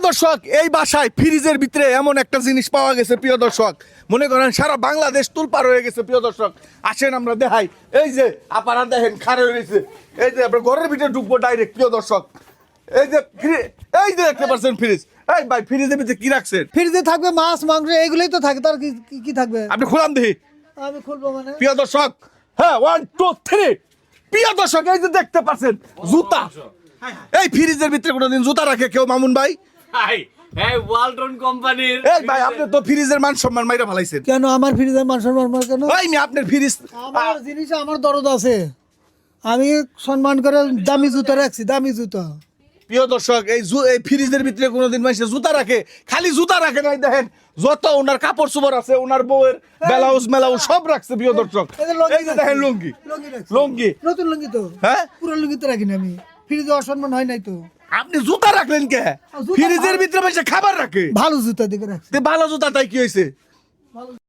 দর্শক এই বাসায় ফ্রিজের ভিতরে এমন একটা জিনিস পাওয়া গেছে প্রিয় দর্শক, মনে করেন সারা বাংলাদেশ তুলপার হয়ে গেছে প্রিয় দর্শক। আসেন আমরা দেখাই, এই যে আপনারা দেখেন খাড়ে হয়ে গেছে, এই যে আপনার ঘরের ভিতরে ঢুকবো ডাইরেক্ট প্রিয় দর্শক। এই যে এই যে দেখতে পাচ্ছেন ফ্রিজ, এই ভাই ফ্রিজের ভিতরে কি রাখছেন? ফ্রিজে থাকবে মাছ মাংস এগুলোই তো থাকে, তার কি থাকবে? আপনি খোলান দেখি আমি খুলবো মানে? প্রিয় দর্শক। হ্যাঁ 1 2 3 প্রিয় দর্শক, এই যে দেখতে পাচ্ছেন জুতা। এই ফ্রিজের ভিতরে কোনোদিন জুতা রাখে কেউ মামুন ভাই? এই ওয়ালটন কোম্পানির এই ভাই আপনি তো ফ্রিজের মান সম্মান মাইরা ফেলাইছেন। কেন আমার ফ্রিজে মাছ সম্মান কেন? ওই মি আপনার ফ্রিজ আমার জিনিস আমার দরদ আছে, আমি সম্মান করে দামি জুতো রাখছি, দামি জুতো। প্রিয় দর্শক এই ফ্রিজের ভিতরে কোনোদিন মানুষ জুতা রাখে? খালি জুতা রাখে নাই, দেখেন যত ওনার কাপড় চোপড় আছে, ওনার বউয়ের ব্লাউজ মেলাউজ সব রাখছে প্রিয় দর্শক। এই যে দেখেন লুঙ্গি, লুঙ্গি নতুন লুঙ্গি তো, হ্যাঁ পুরো লুঙ্গি তো রাখিনি আমি, ফ্রিজে অসম্মান হয় নাই তো। আপনি জুতা রাখলেন কে? জুতা ফ্রিজের ভিতরে মানুষ খাবার রাখে, ভালো জুতা দিকে রাখছি। ভালো জুতা তাই কি হয়েছে?